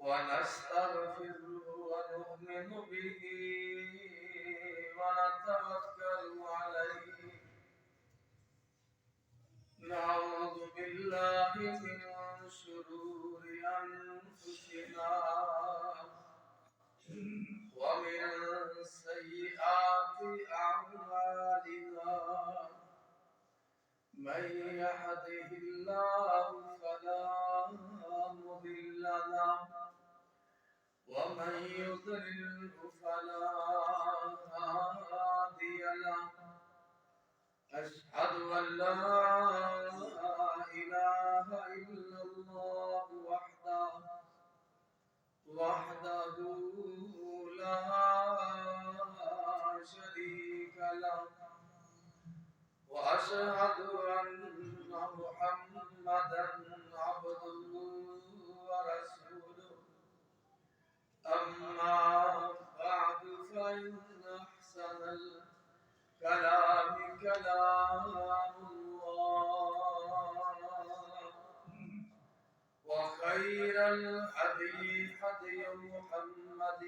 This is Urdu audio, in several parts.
ونستغفره ونؤمن به ونتوكل عليه نعوذ بالله من شرور أنفسنا ومن سيئات أعمالنا من يهده الله فلا مضل له ومن يضلل فلا هادي له أشهد أن لا إله إلا الله وحده لا شريك له وأشهد أن محمدا عبده ورسوله أما بعد فإن أحسن الكلام كلام الله وخير الهدي هدي محمد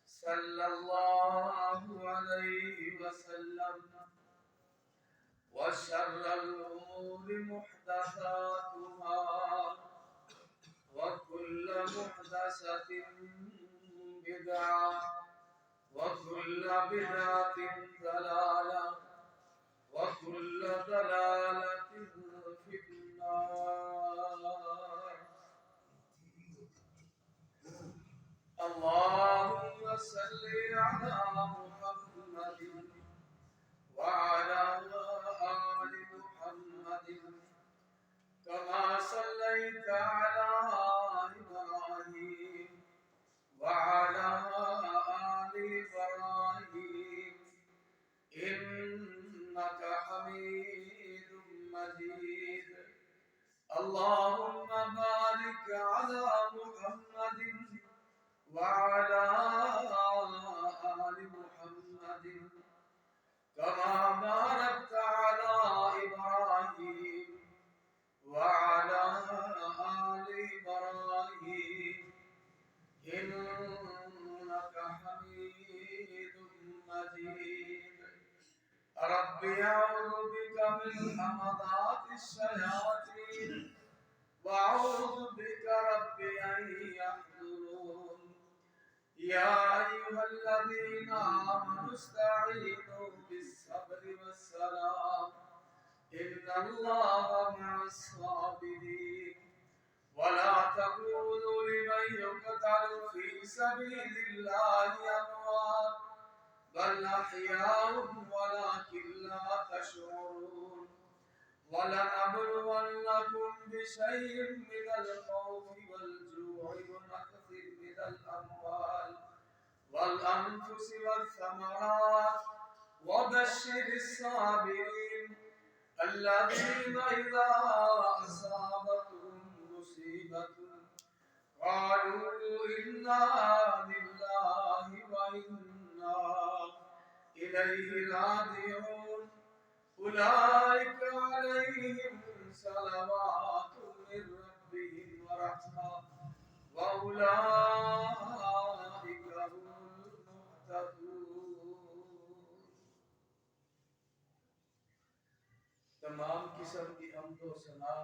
صلى الله عليه وسلم وشر الأمور محدثاتها وكل محدثة بدعة وكل بدعة ضلالة وكل ضلالة في النار. اللهم صل على محمد وعلى آل محمد كما صليت على إبراهيم وعلى آل إبراهيم إنك حميد مجيد. اللهم بارك على محمد وعلى آل محمد كما باركت على إبراهيم وعلى آل إبراهيم إنك حميد مجيد. ربي أعوذ بك من همزات الشياطين وأعوذ بك ربي أن يحضرون. يا أيها الذين آمنوا استعينوا بالصبر والصلاة إن الله مع الصابرين. ولا تقولوا لمن يقتل في سبيل الله أموات بل أحياء ولكن لا تشعرون. ولنبلونكم بشيء من الخوف والجوع ونقص من الأموال والأنفس والثمرات وبشر الصابرين الذين إذا أصابتهم مصيبة قالوا إنا لله وإنا إليه راجعون. أولئك عليهم صلوات من ربهم ورحمة وأولئك هم المهتدون. تمام قسم کی حمد و ثنا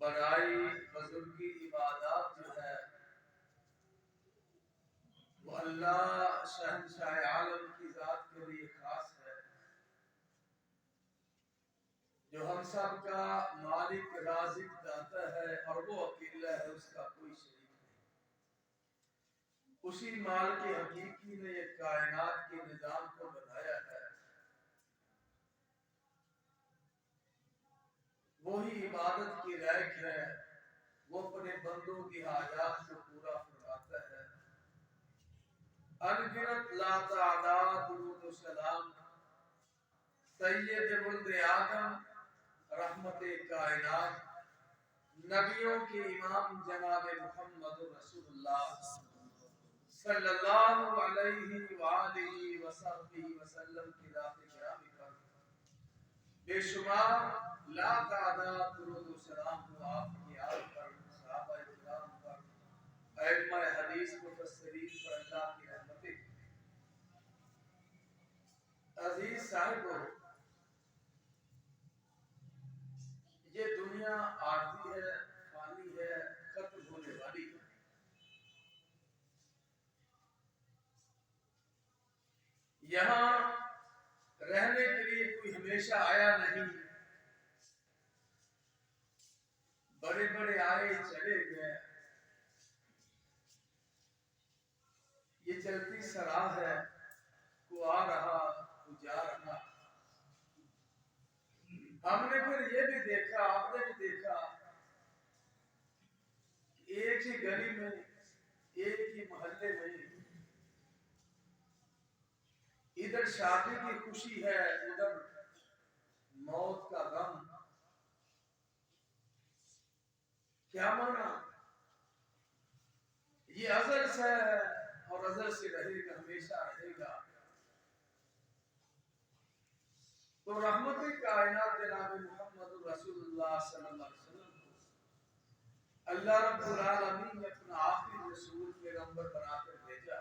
بڑائی بزرگی عبادات جو ہے وہ اللہ شہنشاہ عالم کی ذات کے لیے خاص ہے، جو ہم سب کا مالک رازق داتا ہے، اور وہ اکیلا ہے، اس کا کوئی شریک نہیں۔ اسی مالک حقیقی نے یہ کائنات کے نظام کو بنایا ہے، وہی عبادت کی لائق ہے، وہ اپنے بندوں کی حاجات کو پورا فرماتا ہے۔ انگنت لا تعداد درود و سلام سید ولد آدم رحمت کائنات نبیوں کے امام جناب محمد رسول اللہ صلی اللہ علیہ وآلہ وصحبہ وسلم کی ذات گرامی پر بے شمار لا تعداد درود و سلام ہو آپ کی آل پر، صحابہ عزیز صاحبو، یہ دنیا عارضی ہے، فانی ہے، ختم ہونے والی ہے۔ یہاں رہنے کے لیے کوئی ہمیشہ آیا نہیں، بڑے بڑے آئے چلے گئے، یہ چلتی سراہ ہے، کو آ رہا کو جا رہا۔ ہم نے پھر یہ بھی دیکھا، آپ نے بھی دیکھا، ایک ہی گلی میں، ایک ہی محلے میں، ادھر شادی کی خوشی ہے، ادھر موت کا غم۔ کیا مانا؟ یہ ازل سے ہے اور ازل سے رہے گا، ہمیشہ رہے گا۔ تو رحمت کائنات جناب محمد رسول اللہ صلی اللہ علیہ وسلم کو اللہ رب العالمین نے اپنا آخری رسول پیغمبر بنا کر بھیجا،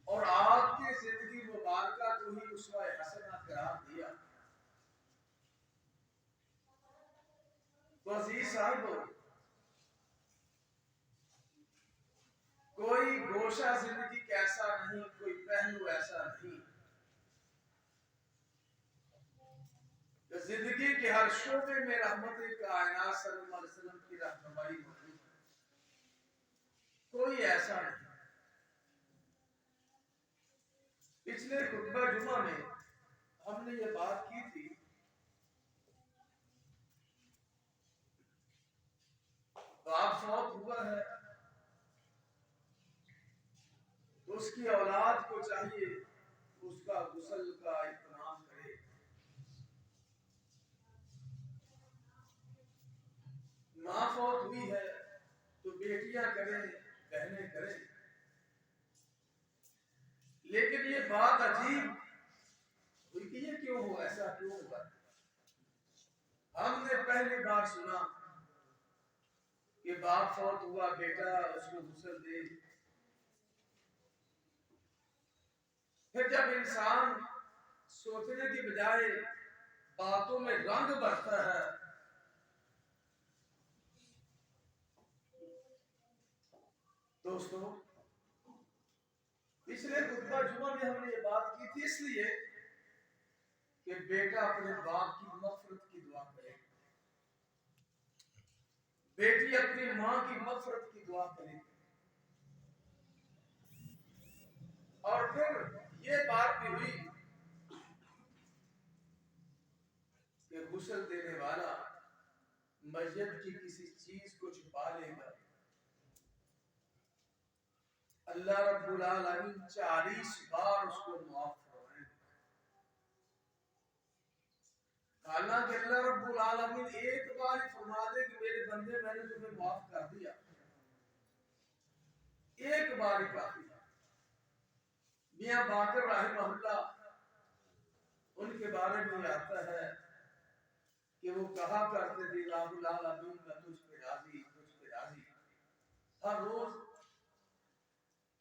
اور آپ کی زندگی مبارکہ کو ہی اسوہ حسنہ قرار دیا۔ تو عزیز صاحبو، کوئی گوشہ زندگی کا ایسا نہیں، کوئی پہلو ایسا نہیں، زندگی کے ہر شعبے میں رحمت کائنات صلی اللہ علیہ وسلم کی رہنمائی موجود ہے، کوئی ایسا نہیں۔ پچھلے خطبہ جمعہ میں ہم نے یہ بات کی تھی، باپ فوت ہوا ہے تو اس کی اولاد کو چاہیے اس کا غسل کا اہتمام کرے۔ ماں فوت ہوئی ہے تو بیٹیاں کریں، بہنیں کریں۔ لیکن یہ بات عجیب ہوئی کہ یہ کیوں ہوا، ایسا کیوں ہوا؟ ہم نے پہلی بار سنا کہ باپ فوت ہوا، بیٹا اس کو غسل دے۔ پھر جب انسان سوچنے کی بجائے باتوں میں رنگ بھرتا ہے، دوستو پچھلے خطبہ جمعہ میں ہم نے یہ بات کی تھی اس لیے کہ بیٹا اپنے باپ کی مغفرت کی دعا کرے، بیٹی اپنی ماں کی مغفرت کی دعا کرے، اور پھر یہ بات بھی ہوئی کہ غسل دینے والا میت کی کسی چیز کو چھپا لے گا، اللہ رب العالمین 40 بار اس کو معاف فرمائے گا۔ حالانکہ اللہ رب العالمین ایک بار ہی فرما دے کہ میرے بندے میں نے تمہیں معاف کر دیا، ایک بار ہی کافی ہے۔ میاں باقر رحمہ اللہ، ان کے بارے میں آتا ہے کہ وہ کہا کرتے تھے رب العالمین کا تجھ پہ راضی، تجھ پہ راضی۔ ہر روز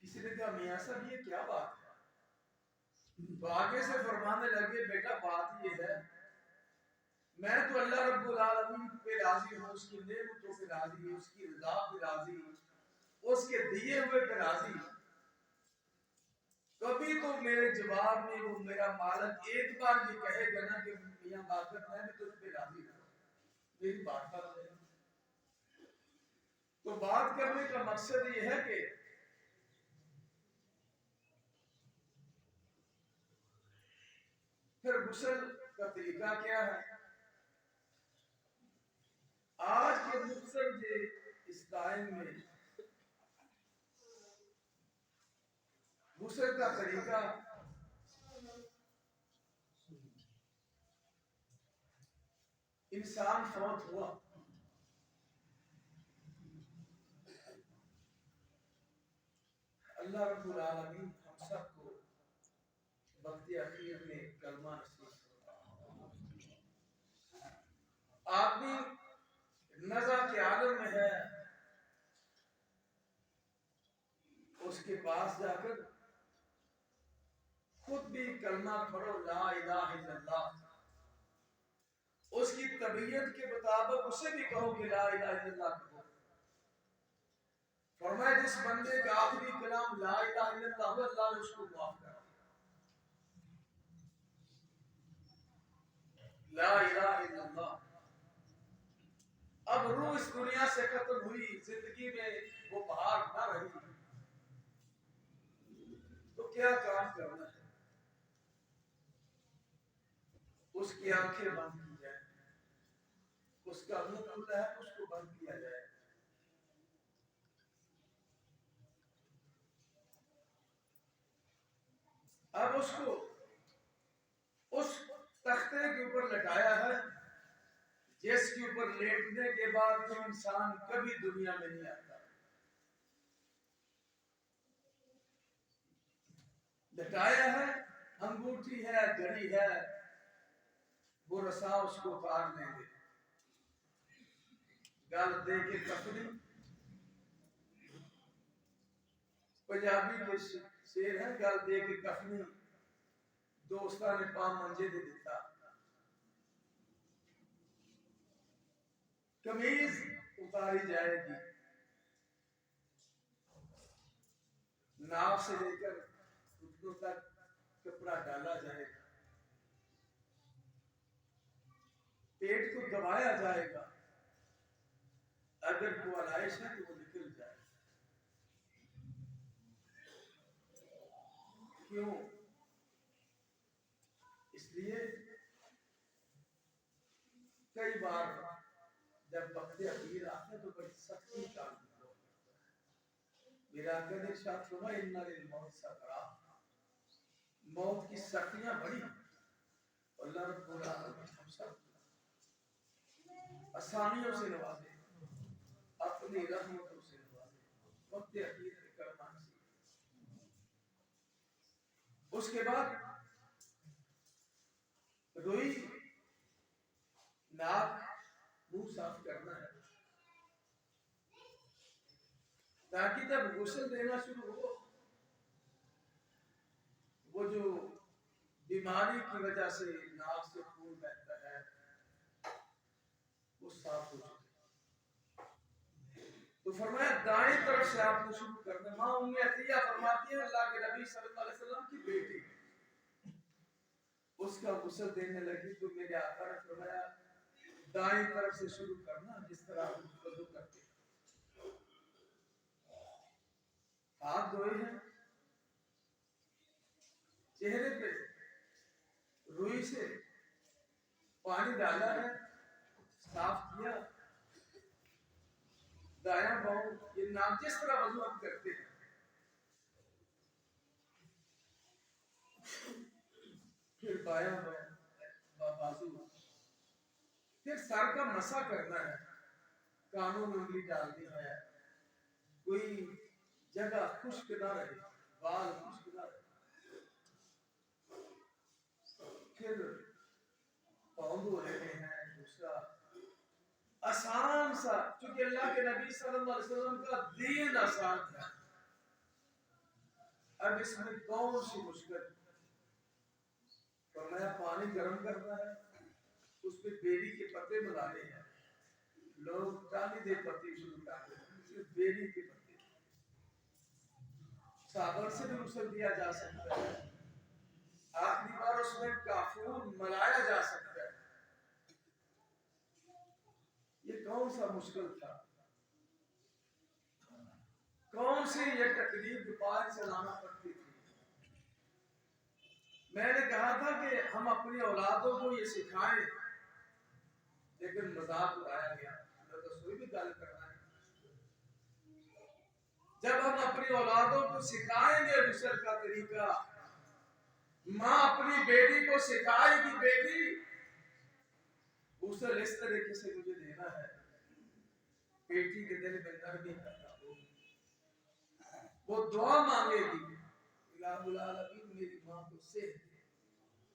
کسی نے کہا میاں صاحب یہ کیا بات ہے؟ تو آگے سے فرمانے لگے بیٹا بات یہ ہے، میں تو اللہ رب العالمین پہ راضی ہوں، اس کی نعمتوں پہ راضی ہوں، اس کی رضا پہ راضی ہوں، اس کے دیے ہوئے پہ راضی ہوں۔ کبھی تو میرے جواب میں وہ میرا مالک ایک بار بھی کہے گا نا کہ میاں باقر میں بھی تجھ پہ راضی ہوں، میری بات کر رہے ہیں۔ تو بات کرنے کا مقصد یہ ہے کہ پھر غسل کا طریقہ کیا ہے؟ آج کے مختصر کے اس ٹائم میں غسل کا طریقہ انسان فوت ہوا، اللہ رب العالمین ہم سب کو وقت اخیر میں کلمہ نصیب فرمائے۔ آدمی نزع کے عالم میں ہے، اس کے پاس جا کر خود بھی کلمہ پڑھو لا الہ الا اللہ، اس کی طبیعت کے مطابق اسے بھی کہو کہ لا الہ الا اللہ کہو۔ فرمایا جس بندے کا آخری کلام لا الہ الا اللہ ہو، اللہ نے اس کو معاف کر دیا۔ لا الہ الا اللہ۔ اب روح اس دنیا سے ختم ہوئی، زندگی میں وہ بہار نہ رہی، تو کیا کام کرنا ہے؟ اس کی آنکھیں بند کی جائیں، اس کا منہ کھلا ہے اس کو بند کیا جائے۔ اب اس کو اس تختے کے اوپر لٹایا ہے جس کے اوپر لیٹنے کے بعد کوئی انسان کبھی دنیا میں نہیں آتا۔ لٹایا ہے، انگوٹھی ہے، گھڑی ہے، وہ رسا اس کو اتار لیں گے۔ گل دے کے کفنی، پنجابی کے شیر ہے، گل دے کے کفنی دوستاں نے پا منجے دے دیتا۔ کمیز اتاری جائے گی، ناف سے لے کر گھٹنوں تک کپڑا ڈالا جائے گا، پیٹ کو دبایا جائے گا، اگر کوئی علائش ہے تو وہ نکل جائے گا۔ کیوں؟ اس لیے کئی بار جب وقت اخیر آتے ہیں تو بڑی سختی کا میرا آقا نے ارشاد فرمایا ان للموت سکرات، موت کی سختیاں بڑی، اللہ رب العالمین ہم سب آسانیوں سے نوازے، اپنی رحمتوں سے نوازے، وقت اخیر میں کرنا نصیب۔ اس کے بعد روئی، ناک، منہ صاف کرنا ہے تاکہ جب غسل دینا شروع ہو وہ جو بیماری کی وجہ سے ناک سے خون بہتا ہے وہ صاف ہو جائے۔ تو فرمایا دائیں طرف سے آپ کو شروع کرنا۔ ماں ام عطیہ فرماتی ہے اللہ کے نبی صلی اللہ علیہ وسلم کی بیٹی اس کا غسل دینے لگی تو میرے آقا نے فرمایا دائیں طرف سے شروع کرنا، جس طرح ہم وضو کرتے ہیں۔ ہاتھ دھوئے ہیں، چہرے پہ روئی سے پانی ڈالا ہے، صاف کیا، دایاں باؤں یہ نام جس طرح وضو ہم کرتے ہیں، پھر بایاں بازو، پھر سر کا مسا کرنا ہے، کانوں میں انگلی ڈالنی ہے، کوئی جگہ خشک نہ رہے، بال خشک نہ رہے، پھر پاؤں دھو رہے ہیں۔ دوسرا آسان سا، چونکہ اللہ کے نبی صلی اللہ علیہ وسلم کا دین آسان ہے، اب اس میں کون سی مشکل؟ فرمایا پانی گرم کرنا ہے، اس پہ بیری کے پتے ملانے ہیں، لوگ ٹالی دے پتے شروع کرتے ہیں، صرف بیری کے پتے، صابن سے بھی غسل دیا جا سکتا ہے، آخری بار اس میں کافور ملایا جا سکتا ہے۔ یہ کون سا مشکل تھا؟ کون سی یہ تکلیف پائے سے لانا پڑتی تھی؟ میں نے کہا تھا کہ ہم اپنی اولادوں کو یہ سکھائیں، لیکن مذاق اڑایا گیا، میں تو سوئی بھی گل کرنا ہے۔ جب ہم اپنی اولادوں کو سکھائیں گے غسل کا طریقہ، ماں اپنی بیٹی کو سکھائے گی بیٹی غسل اس طریقے سے مجھے دینا ہے، بیٹی کے دل میں نرمی پیدا ہوگی، وہ دعا مانگے گی الہ العالمین میری ماں کو صحت دے،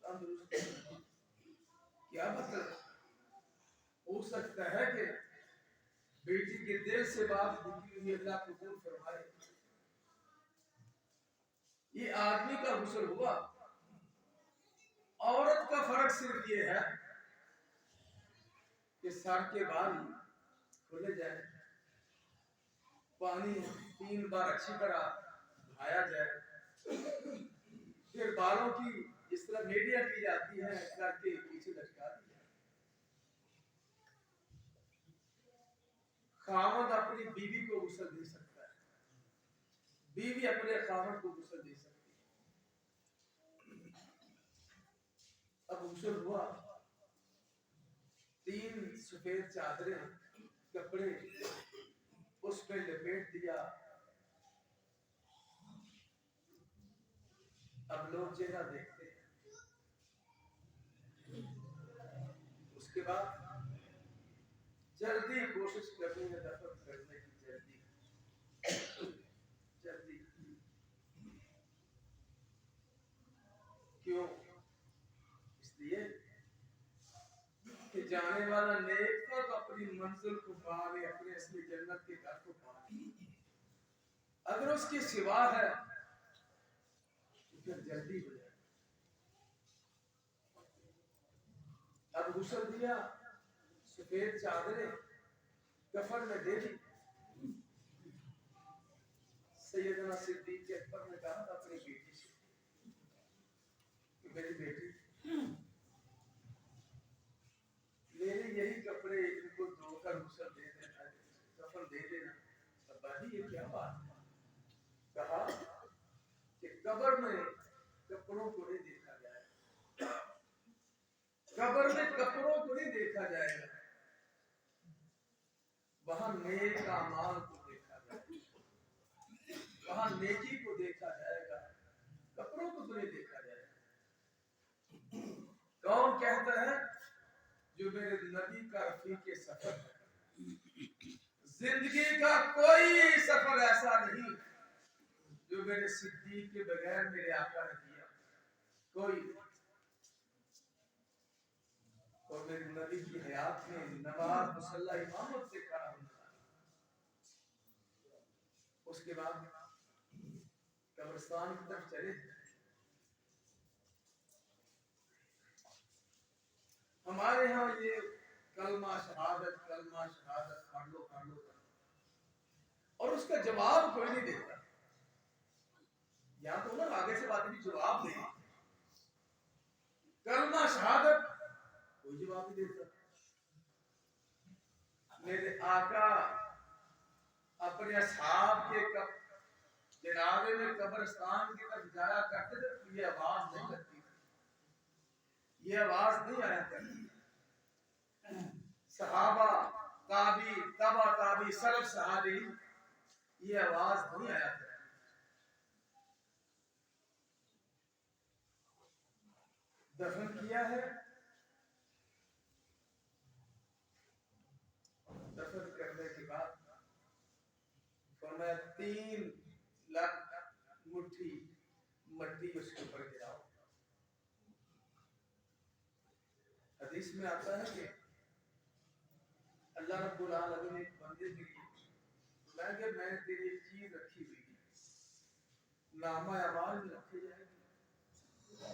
تندرست۔ کیا مطلب؟ ہو سکتا ہے کہ بیٹی کے دل سے بات نکلی ہوئی اللہ قبول فرمائے۔ یہ آدمی کا غسل ہوا، عورت کا فرق صرف یہ ہے کہ سر کے بال کھلے جائیں، پانی 3 بار اچھی طرح بہایا جائے، پھر بالوں کی اس طرح میڈیا کی جاتی ہے کر کے پیچھے لٹکا دی جائے۔ خاوند اپنی بیوی کو غسل دے سکتا ہے، بیوی اپنے خاوند کو غسل دے سکتی ہے۔ اب غسل ہوا، 3 سفید چادریں کپڑے اس پہ لپیٹ دیا، اب لوگ چہرہ دیکھتے ہیں۔ اس کے بعد جلدی کوشش کرنی ہے دفن کرنے کی، جلدی کیوں؟ اس لیے کہ جانے والا نیک تھا تو اپنی منزل کو پائے، اپنے اصلی جنت کے گھر کو پائے۔ اگر اس کے سوا ہے تو پھر جلدی ہو جائے۔ اب غسل دیا، سفید چادریں کفن میں دے دی۔ سیدنا صدیق اکبر نے کہا تھا اپنی بیٹی سے کہ میری بیٹی میرے یہی کپڑے ان کو دھو کر غسل دے دینا، کفن دے دینا۔ ابا جی یہ کیا بات ہے؟ کہا کہ قبر میں کپڑوں کو نہیں دیکھا جائے گا، قبر میں کپڑوں کو نہیں دیکھا جائے گا، وہاں نیک اعمال کو دیکھا جائے گا، وہاں نیکی کو دیکھا جائے گا، کپڑوں کو تو نہیں دیکھا جائے گا۔ کون کہتا ہے؟ جو میرے نبی کا رفیق سفر ہے۔ زندگی کا کوئی سفر ایسا نہیں جو میرے صدیق کے بغیر میرے آقا نے کیا، کوئی۔ اور میرے نبی کی حیات میں نماز مصلی امامت سے کھڑا ہونا، اس کے بعد قبرستان کی طرف چلے۔ ہمارے ہاں یہ کلمہ شہادت پڑھ لو اور اس کا جواب کوئی نہیں دیتا۔ یہاں تو نا آگے سے بات بھی جواب دے، کلمہ شہادت کوئی جواب نہیں دیتا۔ میرے آقا اپنے اصحاب کے جنازے میں قبرستان کی طرف جایا کرتے تھے، یہ آواز نہیں کرتی تھی، یہ آواز نہیں آیا کرتی۔ صحابہ، تابعی، تبع تابعی، سلف صحابی، یہ آواز نہیں آیا کرتی۔ دفن کیا ہے، دفن کرنے کے بعد فرمایا 3 لاکھ مٹھی مٹی اس کے اوپر گراؤ۔ حدیث میں آتا ہے کہ اللہ رب العالمین ایک بندے کے لیے میں نے تیری ایک چیز رکھی ہوئی ہے، نامہ اعمال میں رکھی جائے گی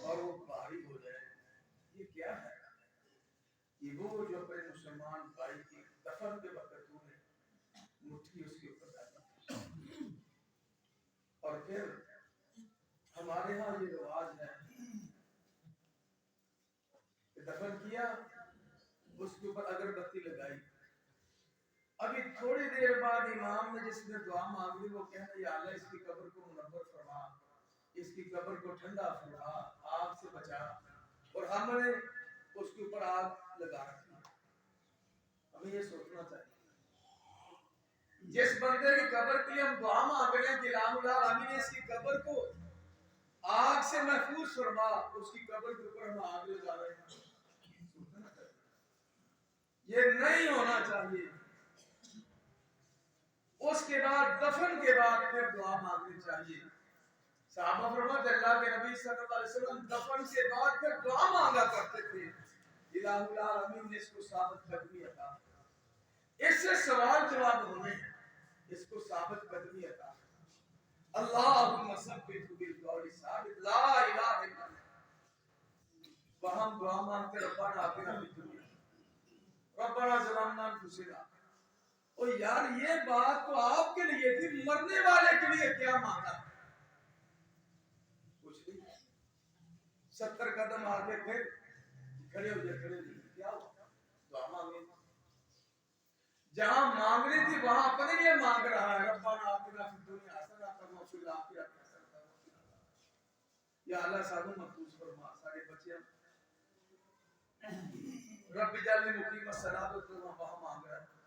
اور وہ بھاری ہو جائے گی۔ یہ کیا ہے؟ یہ وہ جو اپنے مسلمان بھائی کی دفن کے وقت تو نے مٹھی اس کے اوپر ڈالی۔ اور پھر ہمارے ہاں یہ رواج ہے کہ دفن کیا، اس کے اوپر اگربتی لگائی، ابھی تھوڑی دیر بعد امام نے جس نے دعا مانگی وہ کہنا یا اللہ اس کی قبر کو منور فرما، اس کی قبر کو ٹھنڈا فرما، آگ سے بچا، اور ہم نے اس کے اوپر آگ لگا رکھی۔ ہمیں یہ سوچنا چاہیے جس بندے کی قبر کے لیے ہم دعا مانگ رہے ہیں کہ الہ العالمین اس کی قبر کو آگ سے محفوظ فرما، اس کی قبر کے اوپر ہم آگ لگا رہے ہیں۔ یہ نہیں ہونا چاہیے۔ اس کے بعد دفن کے بعد پھر دعا مانگنی چاہیے۔ صحابہ فرماتے اللہ کے نبی صلی اللہ علیہ وسلم دفن کے بعد پھر دعا مانگا کرتے تھے، الہ العالمین نے اس کو ثابت قدمی عطا، اس سے سوال جواب ہونے ہیں، اس کو ثابت قدمی عطا، اللہم ثبتہ بالقول الثابت لا الہ الا اللہ۔ وہاں دعا مانگتے ربنا آتنا فی الدنیا ربنا ظلمنا انفسنا. اور یار یہ بات تو آپ کے لیے تھی، مرنے والے کے لیے کیا مانگا؟ کچھ نہیں. 70 قدم آگے پھر کھڑے ہو جائے، کھڑے ہو جائے، کیا ہوا؟ دعا مانگے. جہاں مانگنی تھی وہاں اپنے لیے مانگ رہا ہے، ربنا آتنا فی الدنیا حسنۃ وفی الآخرۃ حسنۃ. یا اللہ سانو محفوظ فرما، سارے بچے رب اجعلنی مقیم الصلاۃ، تو وہاں مانگ رہا ہے.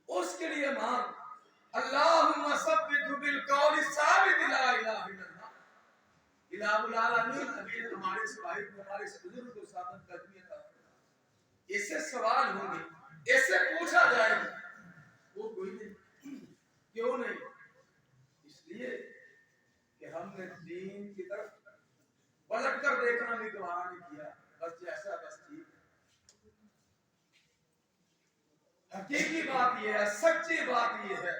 اس کے لیے مانگ اللہم ثبتہ بالقول الثابت لا الہ الا اللہ. الہ العالمین امین ہمارے اس بھائی کو، ہمارے اس بزرگ کو ثابت قدمی عطا فرما. اس سے سوال ہوں گے، اس سے پوچھا جائے گا، وہ کوئی نہیں. کیوں نہیں؟ اس لیے کہ ہم نے دین کی طرف پلٹ کر دیکھنا بھی گوارا نہیں کیا، بس جیسا بس ٹھیک. حقیقی بات یہ ہے، سچی بات یہ ہے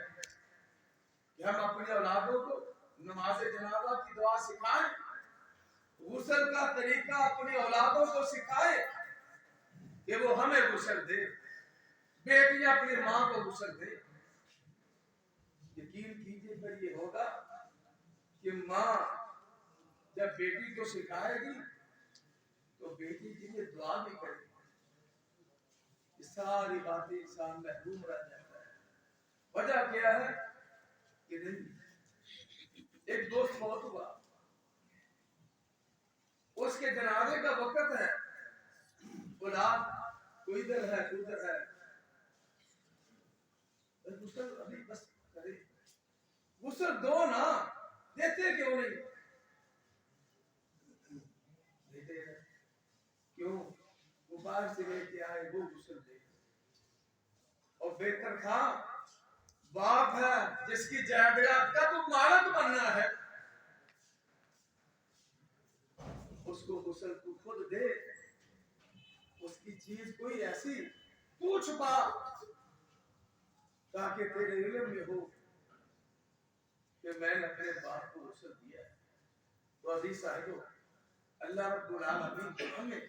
کہ ہم اپنی اولادوں کو نماز جنازہ کی دعا سکھائیں، غسل کا طریقہ اپنی اولادوں کو سکھائیں کہ وہ ہمیں غسل دے. بیٹیاں اپنی ماں کو غسل دے. یقین کیجئے پھر یہ ہوگا کہ ماں جب بیٹی کو سکھائے گی تو بیٹی کے لیے دعا بھی کرے گی. یہ ساری باتیں انسان محروم رہ جاتا ہے. وجہ کیا ہے کہ نہیں، ایک دوست فوت ہوا، اس کے جنازے کا وقت ہے، اولاد کوئی ادھر ہے کوئی ادھر ہے. غسل ابھی بس کرے، غسل دو نا، دیتے کیوں نہیں؟ دیتے ہیں کیوں؟ وہ باہر سے لے کے آئے، وہ غسل دے. اور بہتر خواہ باپ ہے جس کی جائیداد کا تو مالک بننا ہے، اس کو غسل تو خود دے. اس کی چیز کوئی ایسی تو چھپا تاکہ تیرے علم میں ہو کہ میں نے اپنے باپ کو غسل دیا ہے. تو عزیز صاحبو، اللہ رب العالمین ہمیں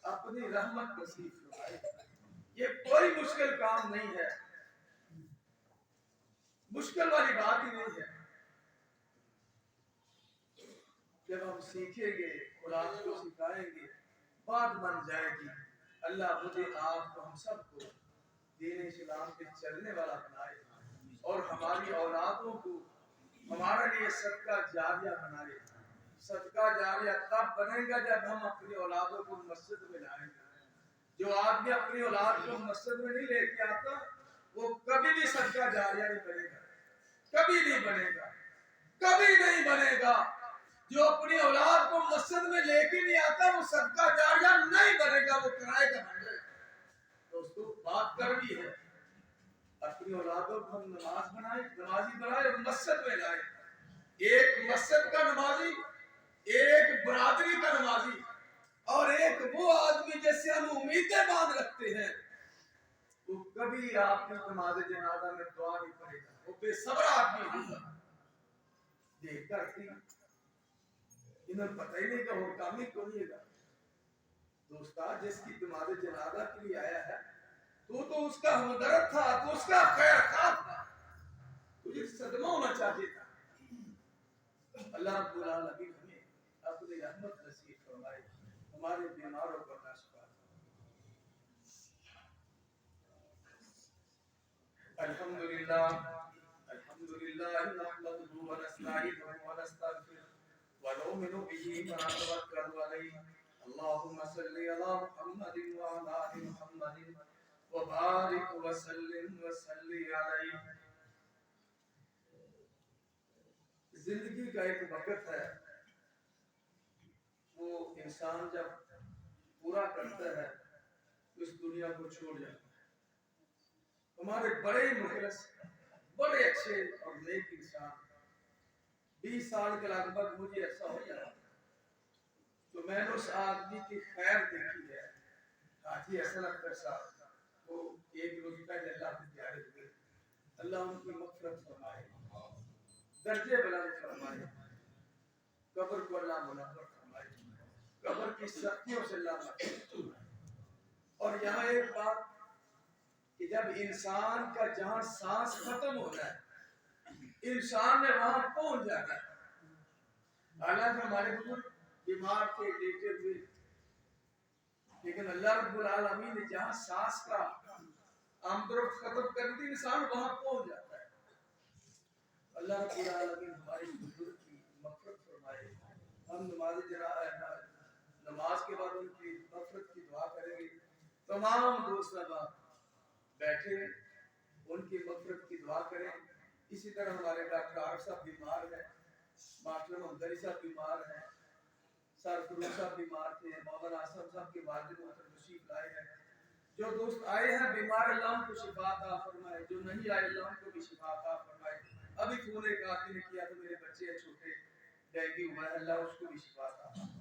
اپنی رحمت نصیب فرمائے. یہ کوئی مشکل کام نہیں ہے، مشکل والی بات ہی نہیں ہے. جب ہم سیکھیں گے، قرآن کو سکھائیں گے، بات بن جائے گی. اللہ مجھے آپ کو، ہم سب کو دین اسلام کے چلنے والا بنائے اور ہماری اولادوں کو ہمارے لیے صدقہ جاریہ بنائے. صدقہ جاریہ تب بنے گا جب ہم اپنی اولادوں کو مسجد میں لائیں گے. جو آدمی اپنی اولاد کو مسجد میں نہیں لے کے آتا وہ کبھی بھی صدقہ جاریہ نہیں بنے گا، کبھی نہیں بنے گا، کبھی نہیں بنے گا. جو اپنی اولاد کو مسجد میں لے کے نہیں آتا وہ صدقہ جاریہ نہیں بنے گا، وہ کرائے کا بن جائے گا. دوستو بات کڑوی ہے. اپنی اولادوں کو ہم نماز بنائیں، نمازی بنائیں اور مسجد میں لائیں. ایک مسجد کا نمازی، ایک برادری کا نمازی، اور ایک وہ آدمی جیسے ہم امیدیں باندھ رکھتے ہیں، وہ کبھی آپ کی نماز جنازہ میں دعا نہیں پڑے گا. وہ بے صبر آدمی ہوگا. دیکھ کر تھی انہیں پتہ ہی نہیں کہ وہ کام ہی کریے گا. دوستا جس کی نماز جنازہ کے لیے آیا ہے تو اس کا ہمدرد تھا، تو اس کا خیر خواہ تھا، تجھے صدمہ ہونا چاہیے تھا. اللہ رب العالمین ہمیں اپنی رحمت نصیب فرمائے، ہمارے بیماروں کو نشفا. الحمدللہ الحمدللہ نحمده ونستعینه ونستغفره ونؤمن به ونتوکل علیہ. اللهم صل علی محمد وعلى آل محمد وبارک وسلم وصلی علیہ. زندگی کا ایک وقت ہے، وہ انسان جب پورا کرتا ہے تو اس دنیا کو چھوڑ جاتا ہے. ہمارے بڑے مخلص، بڑے اچھے اور نیک انسان 20 سال کے لگ بھگ مجھے ایسا ہو جاتا تو میں نے اس آدمی کی خیر دیکھی ہے. حاجی حسن اختر صاحب، وہ ایک روز پہلے اللہ کے پیارے ہوئے. اللہ ان کی مغفرت فرمائے، درجے بلند فرمائے، قبر کو اللہ منور فرمائے، قبر کی سختیوں سے اللہ محفوظ۔ اور یہاں ایک بات کہ جب انسان کا جہاں سانس ختم ہوتا ہے انسان نے وہاں پہنچ جاتا ہے۔ حالانکہ ہمارے بزرگ بیمار تھے، لیٹے ہوئے، لیکن اللہ رب العالمین نے جہاں سانس کا آمد و رفت ختم کر دی انسان وہاں پہنچ جاتا ہے۔ اللہ رب العالمین ہمارے بزرگ کی مغفرت فرمائے۔ ہم نماز کے بعد ان کی مغفرت کی دعا کریں گے۔ تمام دوست احباب بیٹھے ان کی مغفرت کی دعا کریں۔ اسی طرح ہمارے ڈاکٹر عارف صاحب بیمار ہیں، ماسٹر محمد علی صاحب بیمار ہیں، سر فروغ صاحب بیمار تھے، مولانا آصف صاحب کے والد محترم تشریف لائے ہیں۔ جو دوست آئے ہیں بیمار اللہ ان کو شفا عطا فرمائے، جو نہیں آئے اللہ ان کو بھی شفا عطا فرمائے۔ ابھی فون ایک آدمی نے کیا تو میرے بچے چھوٹے ڈینگی ہوا ہے، اللہ اس کو بھی شفا عطا فرمائے۔